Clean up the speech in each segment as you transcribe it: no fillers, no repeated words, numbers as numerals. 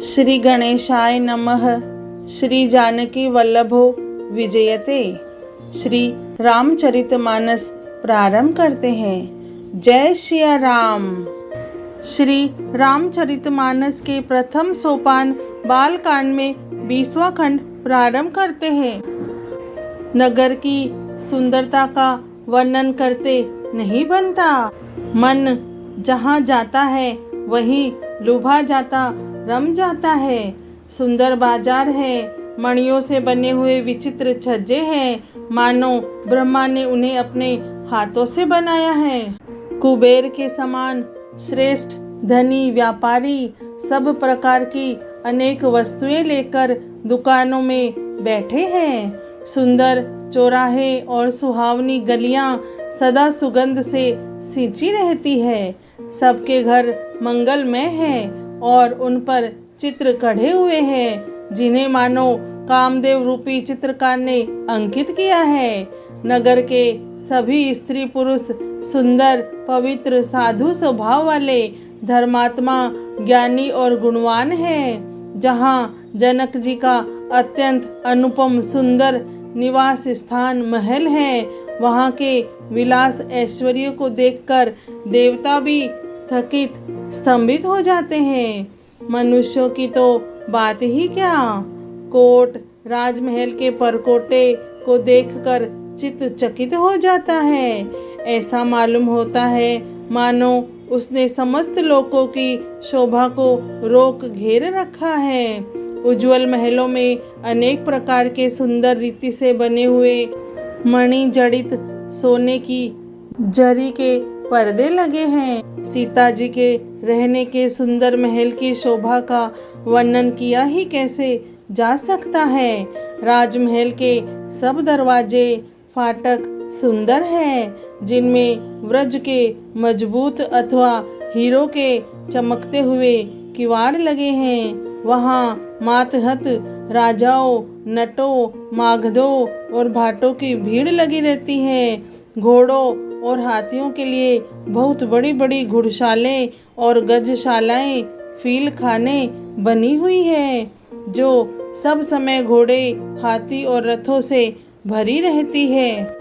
श्री गणेशाय नमः। श्री जानकी वल्लभो विजयते। श्री रामचरितमानस प्रारंभ करते हैं। जय सिया राम। श्री रामचरितमानस के प्रथम सोपान बालकांड में 20वां खंड प्रारंभ करते हैं। नगर की सुंदरता का वर्णन करते नहीं बनता। मन जहाँ जाता है वहीं लुभा जाता रम जाता है। सुंदर बाजार है, मणियों से बने हुए विचित्र छज्जे हैं, मानो ब्रह्मा ने उन्हें अपने हाथों से बनाया है। कुबेर के समान श्रेष्ठ धनी व्यापारी सब प्रकार की अनेक वस्तुएं लेकर दुकानों में बैठे हैं। सुंदर चौराहे और सुहावनी गलियां सदा सुगंध से सींची रहती है। सबके घर मंगलमय हैं और उन पर चित्र कढ़े हुए हैं, जिन्हें मानो कामदेव रूपी चित्रकार ने अंकित किया है। नगर के सभी स्त्री पुरुष सुंदर, पवित्र, साधु स्वभाव वाले, धर्मात्मा, ज्ञानी और गुणवान हैं। जहाँ जनक जी का अत्यंत अनुपम सुंदर निवास स्थान महल है, वहाँ के विलास ऐश्वर्य को देखकर देवता भी थकित स्तंभित हो जाते हैं। मनुष्यों की तो बात ही क्या। कोट राजमहल के परकोटे को देखकर चित्त चकित हो जाता है। ऐसा मालूम होता है मानो उसने समस्त लोकों की शोभा को रोक घेर रखा है। उज्जवल महलों में अनेक प्रकार के सुंदर रीति से बने हुए मणि जड़ित सोने की जरी के पर्दे लगे हैं। सीता जी के रहने के सुंदर महल की शोभा का वर्णन किया ही कैसे जा सकता है। राजमहल के सब दरवाजे फाटक सुंदर हैं, जिनमें व्रज के मजबूत अथवा हीरो के चमकते हुए किवाड़ लगे हैं। वहाँ मातहत राजाओं, नटों, मागधों और भाटों की भीड़ लगी रहती है। घोड़ों और हाथियों के लिए बहुत बड़ी बड़ी घुड़शालें और गजशालाएं, फील खाने बनी हुई है, जो सब समय घोड़े, हाथी और रथों से भरी रहती है।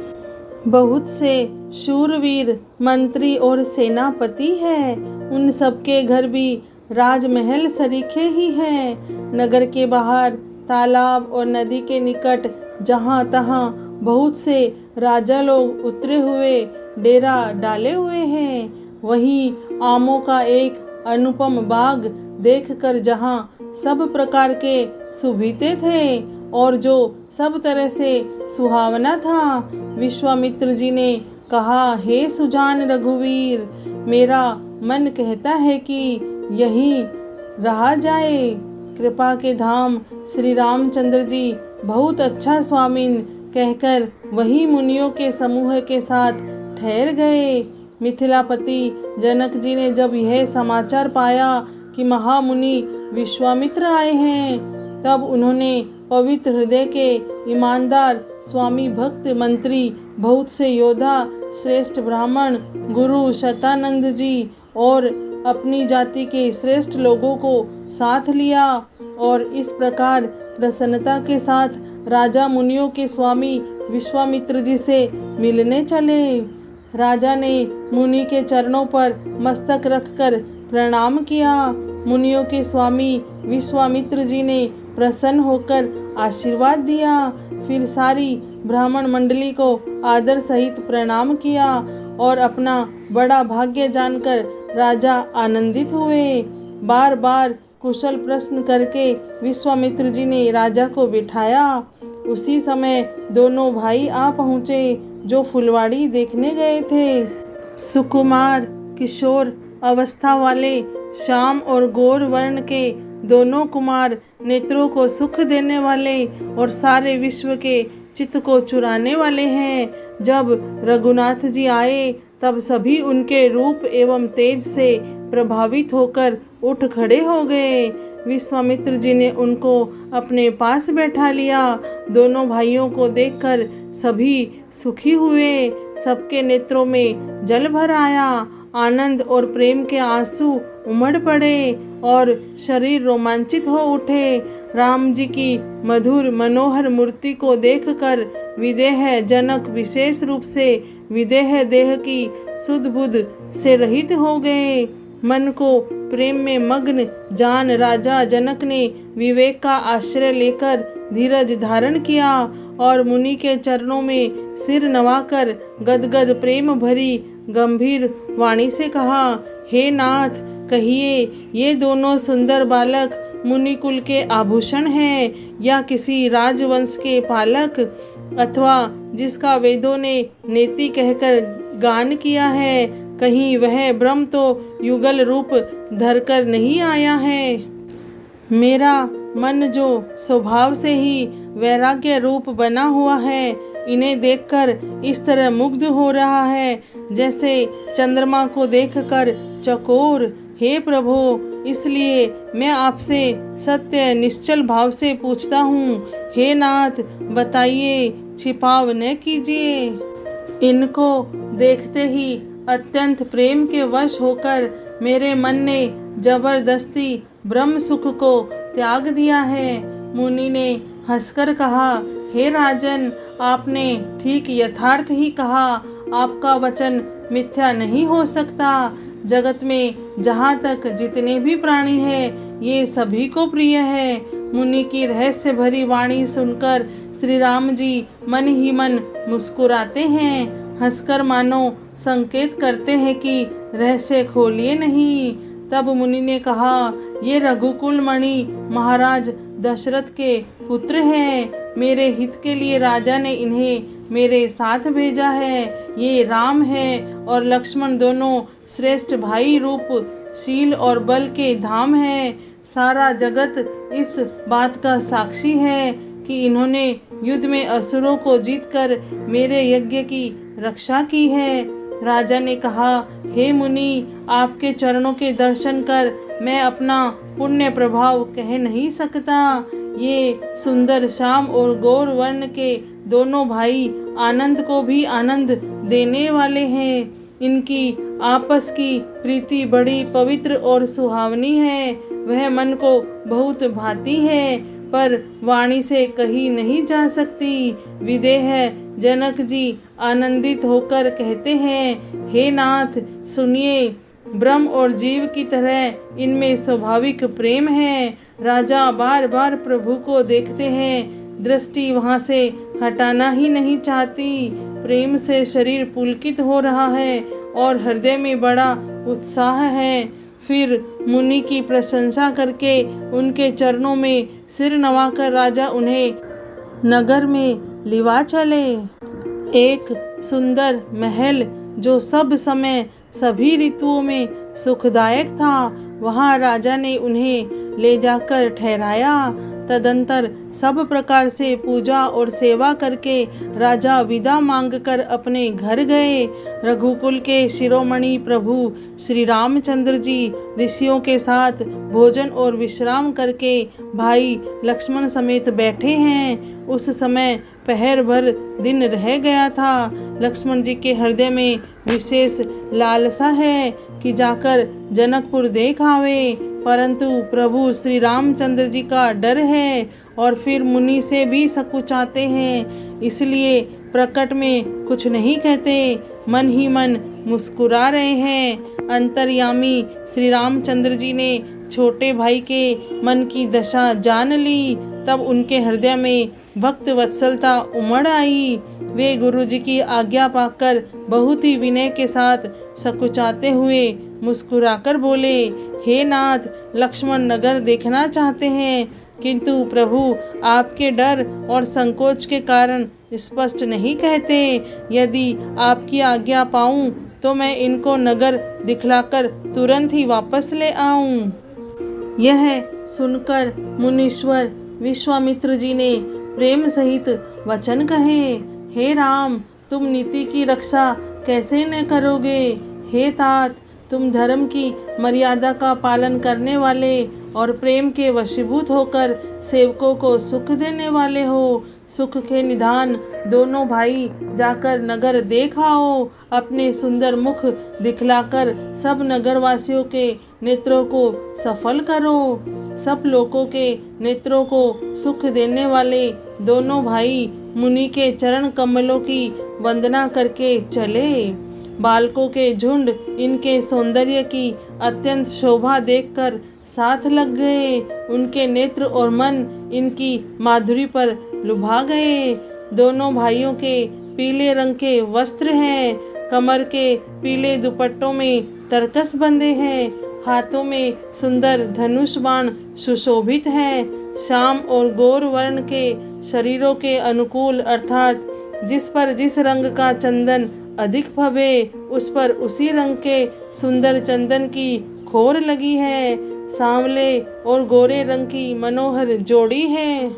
बहुत से शूरवीर मंत्री और सेनापति हैं। उन सबके घर भी राजमहल सरीखे ही हैं। नगर के बाहर तालाब और नदी के निकट जहाँ तहाँ बहुत से राजा लोग उतरे हुए डेरा डाले हुए हैं। वहीं आमों का एक अनुपम बाग देखकर जहाँ सब प्रकार के सुभीते थे और जो सब तरह से सुहावना था, विश्वामित्र जी ने कहा, हे सुजान रघुवीर, मेरा मन कहता है कि यहीं रहा जाए। कृपा के धाम श्री रामचंद्र जी बहुत अच्छा स्वामिन कहकर वही मुनियों के समूह के साथ ठहर गए। मिथिलापति जनक जी ने जब यह समाचार पाया कि महामुनि विश्वामित्र आए हैं, तब उन्होंने पवित्र हृदय के ईमानदार स्वामी भक्त मंत्री, बहुत से योद्धा, श्रेष्ठ ब्राह्मण, गुरु शतानंद जी और अपनी जाति के श्रेष्ठ लोगों को साथ लिया और इस प्रकार प्रसन्नता के साथ राजा मुनियों के स्वामी विश्वामित्र जी से मिलने चले। राजा ने मुनि के चरणों पर मस्तक रखकर प्रणाम किया। मुनियों के स्वामी विश्वामित्र जी ने प्रसन्न होकर आशीर्वाद दिया। फिर सारी ब्राह्मण मंडली को आदर सहित प्रणाम किया और अपना बड़ा भाग्य जानकर राजा आनंदित हुए। बार बार कुशल प्रश्न करके विश्वामित्र जी ने राजा को बिठाया। उसी समय दोनों भाई आ पहुँचे जो फुलवाड़ी देखने गए थे। सुकुमार किशोर अवस्था वाले श्याम और गौर वर्ण के दोनों कुमार, नेत्रों को सुख देने वाले और सारे विश्व के चित्त को चुराने वाले हैं। जब रघुनाथ जी आए तब सभी उनके रूप एवं तेज से प्रभावित होकर उठ खड़े हो गए। विश्वामित्र जी ने उनको अपने पास बैठा लिया। दोनों भाइयों को देखकर सभी सुखी हुए। सबके नेत्रों में जल भर आया। आनंद और प्रेम के आंसू उमड़ पड़े। और शरीर रोमांचित हो उठे। राम जी की मधुर मनोहर मूर्ति को देखकर विदेह जनक विशेष रूप से विदेह देह की सुध बुध से रहित हो गए। मन को प्रेम में मग्न जान राजा जनक ने विवेक का आश्रय लेकर धीरज धारण किया और मुनि के चरणों में सिर नवाकर गदगद प्रेम भरी गंभीर वाणी से कहा, हे नाथ, कहिए ये दोनों सुंदर बालक मुनि कुल के आभूषण हैं या किसी राजवंश के पालक, अथवा जिसका वेदों ने नेति कहकर गान किया है, कहीं वह ब्रह्म तो युगल रूप धरकर नहीं आया है। मेरा मन जो स्वभाव से ही वैराग्य रूप बना हुआ है, इन्हें देखकर इस तरह मुग्ध हो रहा है जैसे चंद्रमा को देखकर चकोर। हे प्रभु, इसलिए मैं आपसे सत्य निश्चल भाव से पूछता हूँ, हे नाथ, बताइए, छिपाव न कीजिए। इनको देखते ही अत्यंत प्रेम के वश होकर मेरे मन ने जबरदस्ती ब्रह्म सुख को त्याग दिया है। मुनि ने हंसकर कहा, हे राजन, आपने ठीक यथार्थ ही कहा। आपका वचन मिथ्या नहीं हो सकता। जगत में जहाँ तक जितने भी प्राणी हैं, ये सभी को प्रिय है। मुनि की रहस्य भरी वाणी सुनकर श्री राम जी मन ही मन मुस्कुराते हैं, हंसकर मानो संकेत करते हैं कि रहस्य खोलिए नहीं। तब मुनि ने कहा, ये रघुकुल मणि महाराज दशरथ के पुत्र हैं। मेरे हित के लिए राजा ने इन्हें मेरे साथ भेजा है। ये राम है और लक्ष्मण दोनों श्रेष्ठ भाई रूप शील और बल के धाम हैं। सारा जगत इस बात का साक्षी है कि इन्होंने युद्ध में असुरों को जीतकर मेरे यज्ञ की रक्षा की है। राजा ने कहा, हे मुनि, आपके चरणों के दर्शन कर मैं अपना पुण्य प्रभाव कह नहीं सकता। ये सुंदर श्याम और गौर वर्ण के दोनों भाई आनंद को भी आनंद देने वाले हैं। इनकी आपस की प्रीति बड़ी पवित्र और सुहावनी है। वह मन को बहुत भाती है, पर वाणी से कही नहीं जा सकती। विदेह जनक जी आनंदित होकर कहते हैं, हे नाथ, सुनिए, ब्रह्म और जीव की तरह इनमें स्वाभाविक प्रेम है। राजा बार बार प्रभु को देखते हैं, दृष्टि वहाँ से हटाना ही नहीं चाहती। प्रेम से शरीर पुलकित हो रहा है और हृदय में बड़ा उत्साह है। फिर मुनि की प्रशंसा करके उनके चरणों में सिर नवाकर राजा उन्हें नगर में लिवा चले। एक सुंदर महल जो सब समय सभी ऋतुओं में सुखदायक था, वहाँ राजा ने उन्हें ले जाकर ठहराया। तदंतर सब प्रकार से पूजा और सेवा करके राजा विदा मांगकर अपने घर गए। रघुकुल के शिरोमणि प्रभु श्री रामचंद्र जी ऋषियों के साथ भोजन और विश्राम करके भाई लक्ष्मण समेत बैठे हैं। उस समय पहर भर दिन रह गया था। लक्ष्मण जी के हृदय में विशेष लालसा है कि जाकर जनकपुर देख आवे, परंतु प्रभु श्री रामचंद्र जी का डर है और फिर मुनि से भी सकुचाते हैं, इसलिए प्रकट में कुछ नहीं कहते, मन ही मन मुस्कुरा रहे हैं। अंतर्यामी श्री रामचंद्र जी ने छोटे भाई के मन की दशा जान ली। तब उनके हृदय में भक्त वत्सलता उमड़ आई। वे गुरु जी की आज्ञा पाकर बहुत ही विनय के साथ सकुचाते हुए मुस्कुराकर बोले, हे नाथ, लक्ष्मण नगर देखना चाहते हैं, किंतु प्रभु आपके डर और संकोच के कारण स्पष्ट नहीं कहते। यदि आपकी आज्ञा पाऊं तो मैं इनको नगर दिखलाकर तुरंत ही वापस ले आऊं। यह सुनकर मुनीश्वर विश्वामित्र जी ने प्रेम सहित वचन कहे, हे राम, तुम नीति की रक्षा कैसे न करोगे। हे तात, तुम धर्म की मर्यादा का पालन करने वाले और प्रेम के वशीभूत होकर सेवकों को सुख देने वाले हो। सुख के निधान दोनों भाई जाकर नगर देख आओ। अपने सुंदर मुख दिखलाकर सब नगरवासियों के नेत्रों को सफल करो। सब लोगों के नेत्रों को सुख देने वाले दोनों भाई मुनि के चरण कमलों की वंदना करके चले। बालकों के झुंड इनके सौंदर्य की अत्यंत शोभा देखकर साथ लग गए। उनके नेत्र और मन इनकी माधुरी पर लुभा गए। दोनों भाइयों के पीले रंग के वस्त्र हैं, कमर के पीले दुपट्टों में तरकस बंधे हैं, हाथों में सुंदर धनुष बाण सुशोभित हैं। श्याम और गौर वर्ण के शरीरों के अनुकूल अर्थात जिस पर जिस रंग का चंदन अधिक भवे उस पर उसी रंग के सुंदर चंदन की खोर लगी है। सांवले और गोरे रंग की मनोहर जोड़ी है।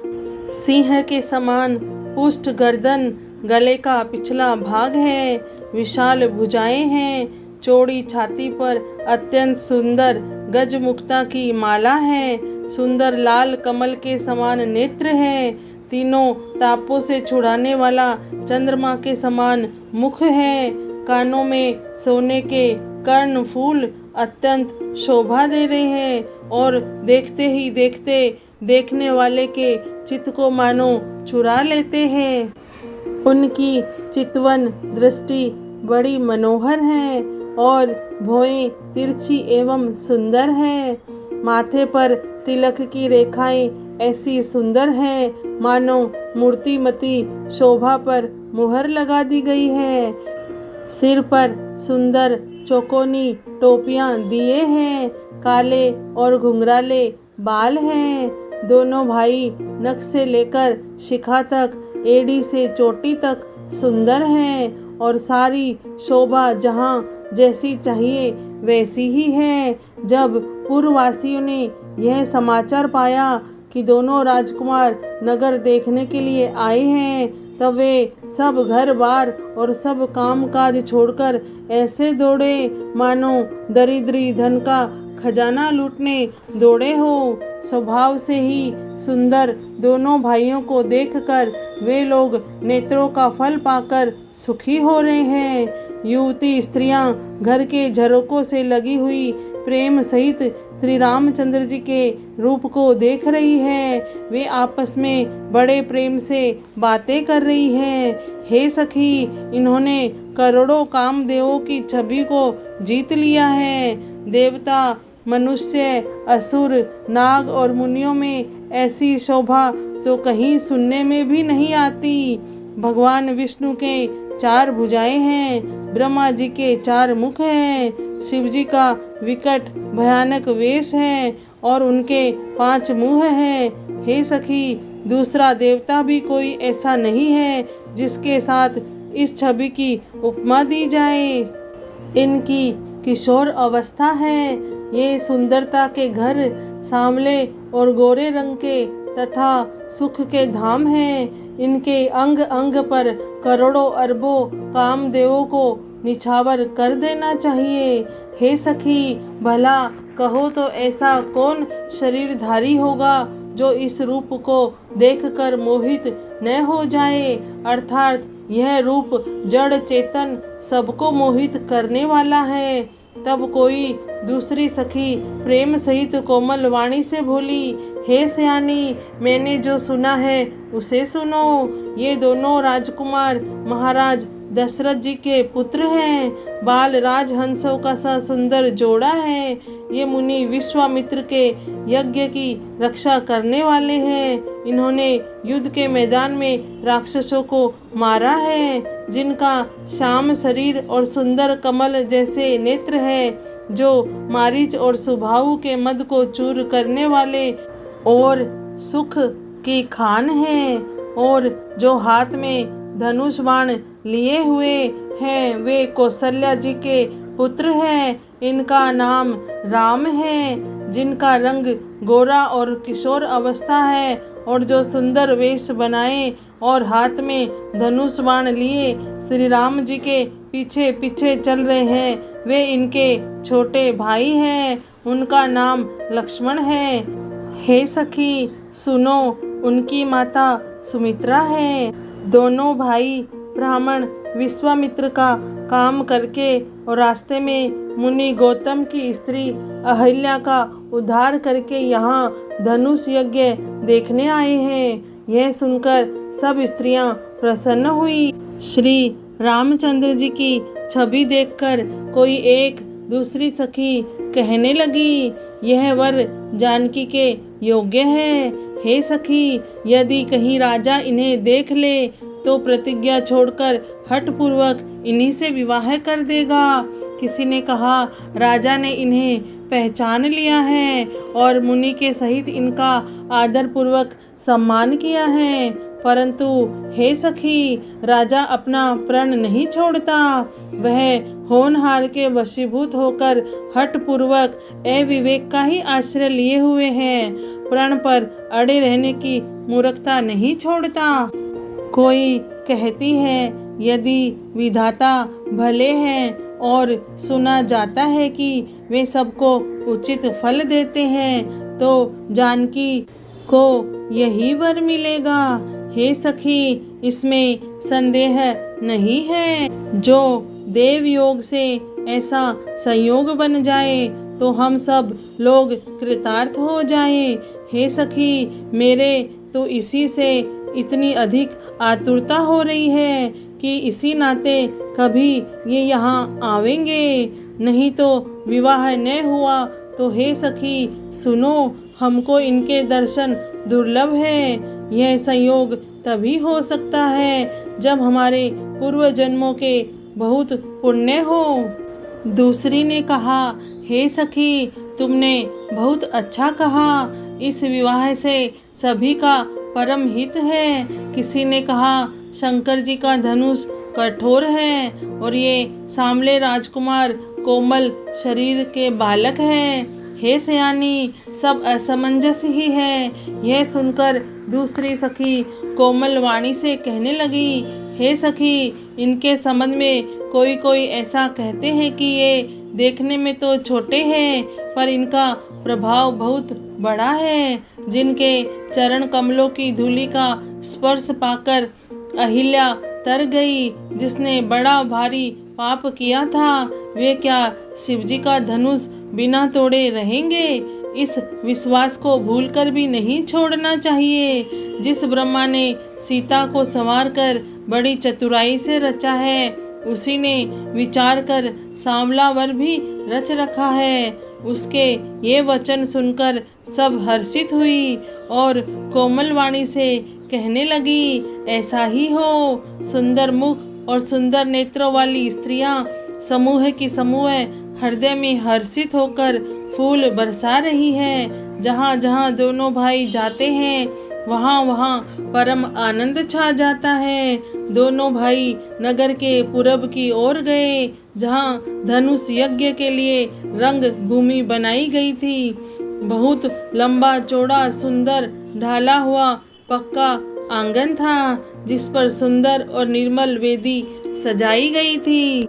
सिंह के समान पुष्ट गर्दन, गले का पिछला भाग है, विशाल भुजाएं हैं, चौड़ी छाती पर अत्यंत सुंदर गजमुक्ता की माला है, सुंदर लाल कमल के समान नेत्र है, तीनों तापों से छुड़ाने वाला चंद्रमा के समान मुख है, कानों में सोने के कर्ण फूल अत्यंत शोभा दे रहे हैं और देखते ही देखते देखने वाले के चित्त को मानो चुरा लेते हैं। उनकी चितवन दृष्टि बड़ी मनोहर है और भौएं तिरछी एवं सुंदर है। माथे पर तिलक की रेखाएं ऐसी सुंदर हैं मानो मूर्तिमती शोभा पर मुहर लगा दी गई है। सिर पर सुंदर चौकोनी टोपियां दिए हैं, काले और घुंघराले बाल हैं। दोनों भाई नख से लेकर शिखा तक, एड़ी से चोटी तक सुंदर हैं और सारी शोभा जहाँ जैसी चाहिए वैसी ही है। जब पुरवासियों ने यह समाचार पाया कि दोनों राजकुमार नगर देखने के लिए आए हैं तब वे सब घर बार और सब काम काज छोड़कर ऐसे दौड़े मानो दरिद्री धन का खजाना लूटने दौड़े हो। स्वभाव से ही सुंदर दोनों भाइयों को देखकर वे लोग नेत्रों का फल पाकर सुखी हो रहे हैं। युवती स्त्रियां घर के झरोकों से लगी हुई प्रेम सहित श्री रामचंद्र जी के रूप को देख रही है। वे आपस में बड़े प्रेम से बातें कर रही हैं। हे सखी, इन्होंने करोड़ों कामदेवों की छवि को जीत लिया है। देवता, मनुष्य, असुर, नाग और मुनियों में ऐसी शोभा तो कहीं सुनने में भी नहीं आती। भगवान विष्णु के 4 भुजाएं हैं, ब्रह्मा जी के 4 मुख हैं, शिव जी का विकट भयानक वेश है और उनके 5 मुंह हैं। हे सखी, दूसरा देवता भी कोई ऐसा नहीं है जिसके साथ इस छवि की उपमा दी जाए। इनकी किशोर अवस्था है। ये सुंदरता के घर सांवले और गोरे रंग के तथा सुख के धाम हैं। इनके अंग अंग पर करोड़ों अरबों कामदेवों को निछावर कर देना चाहिए। हे सखी, भला कहो तो ऐसा कौन शरीरधारी होगा जो इस रूप को देखकर मोहित न हो जाए। अर्थात यह रूप जड़ चेतन सबको मोहित करने वाला है। तब कोई दूसरी सखी प्रेम सहित कोमल वाणी से बोली, हे सयानी, मैंने जो सुना है उसे सुनो। ये दोनों राजकुमार महाराज दशरथ जी के पुत्र हैं। बाल राजहंसों का सा सुंदर जोड़ा है। ये मुनि विश्वामित्र के यज्ञ की रक्षा करने वाले हैं। इन्होंने युद्ध के मैदान में राक्षसों को मारा है। जिनका श्याम शरीर और सुंदर कमल जैसे नेत्र है, जो मारीच और सुबाहु के मद को चूर करने वाले और सुख की खान है, और जो हाथ में धनुष बाण लिए हुए हैं वे कौशल्या जी के पुत्र हैं। इनका नाम राम है। जिनका रंग गोरा और किशोर अवस्था है और जो सुंदर वेश बनाए और हाथ में धनुष बाण लिए श्री राम जी के पीछे पीछे चल रहे हैं, वे इनके छोटे भाई हैं। उनका नाम लक्ष्मण है। हे सखी, सुनो, उनकी माता सुमित्रा है। दोनों भाई ब्राह्मण विश्वामित्र का काम करके और रास्ते में मुनि गौतम की स्त्री अहिल्या का उद्धार करके यहाँ धनुष यज्ञ देखने आए हैं। यह सुनकर सब स्त्रियां प्रसन्न हुई। श्री रामचंद्र जी की छवि देखकर कोई एक दूसरी सखी कहने लगी, यह वर जानकी के योग्य है। हे सखी, यदि कहीं राजा इन्हें देख ले तो प्रतिज्ञा छोड़कर हठपूर्वक इन्हीं से विवाह कर देगा। किसी ने कहा, राजा ने इन्हें पहचान लिया है और मुनि के सहित इनका आदर पूर्वक सम्मान किया है, परंतु हे सखी, राजा अपना प्रण नहीं छोड़ता। वह होनहार के वशीभूत होकर हठपूर्वक अविवेक का ही आश्रय लिए हुए हैं, प्रण पर अड़े रहने की मूर्खता नहीं छोड़ता। कोई कहती है, यदि विधाता भले हैं और सुना जाता है कि वे सबको उचित फल देते हैं, तो जानकी को यही वर मिलेगा। हे सखी, इसमें संदेह नहीं है। जो देव योग से ऐसा संयोग बन जाए तो हम सब लोग कृतार्थ हो जाएं। हे सखी, मेरे तो इसी से इतनी अधिक आतुरता हो रही है कि इसी नाते कभी ये यहाँ आवेंगे, नहीं तो विवाह न हुआ तो हे सखी सुनो, हमको इनके दर्शन दुर्लभ है। यह संयोग तभी हो सकता है जब हमारे पूर्व जन्मों के बहुत पुण्य हो। दूसरी ने कहा, हे सखी, तुमने बहुत अच्छा कहा, इस विवाह से सभी का परम हित है। किसी ने कहा, शंकर जी का धनुष कठोर है और ये सांवले राजकुमार कोमल शरीर के बालक हैं। हे सयानी, सब असमंजस ही है। यह सुनकर दूसरी सखी कोमल वाणी से कहने लगी, हे सखी, इनके संबंध में कोई कोई ऐसा कहते हैं कि ये देखने में तो छोटे हैं, पर इनका प्रभाव बहुत बड़ा है। जिनके चरण कमलों की धूलि का स्पर्श पाकर अहिल्या तर गई, जिसने बड़ा भारी पाप किया था, वे क्या शिवजी का धनुष बिना तोड़े रहेंगे? इस विश्वास को भूलकर भी नहीं छोड़ना चाहिए। जिस ब्रह्मा ने सीता को संवार कर बड़ी चतुराई से रचा है, उसी ने विचार कर सांवला वर भी रच रखा है। उसके ये वचन सुनकर सब हर्षित हुई और कोमल वाणी से कहने लगी, ऐसा ही हो। सुंदर मुख और सुंदर नेत्रों वाली स्त्रियां समूह की समूह हृदय में हर्षित होकर फूल बरसा रही है। जहाँ जहाँ दोनों भाई जाते हैं वहाँ वहाँ परम आनंद छा जाता है। दोनों भाई नगर के पूरब की ओर गए, जहाँ धनुष यज्ञ के लिए रंग भूमि बनाई गई थी। बहुत लंबा चौड़ा सुंदर ढाला हुआ पक्का आंगन था, जिस पर सुंदर और निर्मल वेदी सजाई गई थी।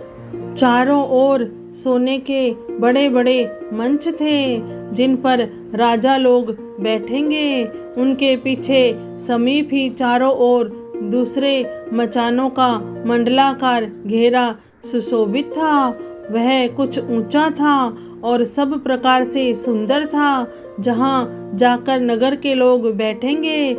चारों ओर सोने के बड़े बड़े मंच थे, जिन पर राजा लोग बैठेंगे। उनके पीछे समीप ही चारों ओर दूसरे मचानों का मंडलाकार घेरा सुशोभित था। वह कुछ ऊंचा था और सब प्रकार से सुंदर था। जहाँ जाकर नगर के लोग बैठेंगे,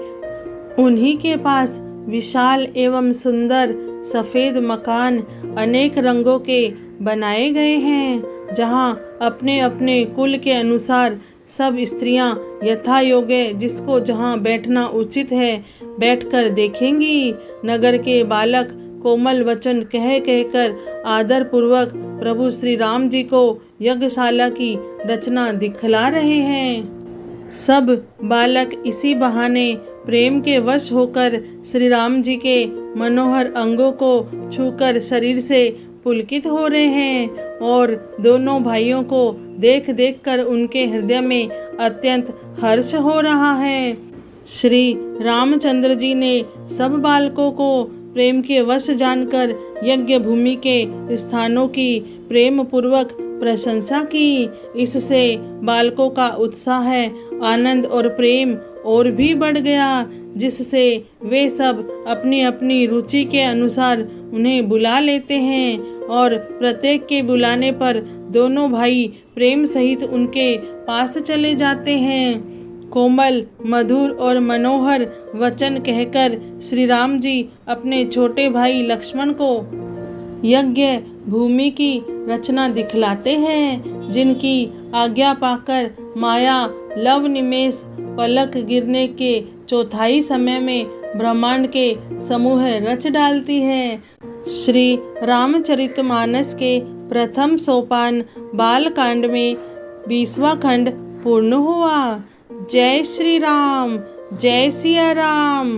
उन्हीं के पास विशाल एवं सुंदर सफ़ेद मकान अनेक रंगों के बनाए गए हैं, जहाँ अपने अपने कुल के अनुसार सब स्त्रियां यथा योग्य जिसको जहाँ बैठना उचित है बैठकर देखेंगी। नगर के बालक कोमल वचन कह कहकर आदर पूर्वक प्रभु श्री राम जी को यज्ञशाला की रचना दिखला रहे हैं। सब बालक इसी बहाने प्रेम के वश होकर श्री राम जी के मनोहर अंगों को छूकर शरीर से पुलकित हो रहे हैं और दोनों भाइयों को देख देख कर उनके हृदय में अत्यंत हर्ष हो रहा है। श्री रामचंद्र जी ने सब बालकों को प्रेम के वश जानकर यज्ञ भूमि के स्थानों की प्रेम पूर्वक प्रशंसा की। इससे बालकों का उत्साह, आनंद और प्रेम और भी बढ़ गया, जिससे वे सब अपनी अपनी रुचि के अनुसार उन्हें बुला लेते हैं और प्रत्येक के बुलाने पर दोनों भाई प्रेम सहित उनके पास चले जाते हैं। कोमल, मधुर और मनोहर वचन कहकर श्री राम जी अपने छोटे भाई लक्ष्मण को यज्ञ भूमि की रचना दिखलाते हैं, जिनकी आज्ञा पाकर माया लव निमेष पलक गिरने के चौथाई समय में ब्रह्मांड के समूह रच डालती है। श्री रामचरितमानस के प्रथम सोपान बालकांड में 20वां खंड पूर्ण हुआ। जय श्री राम, जय सिया राम।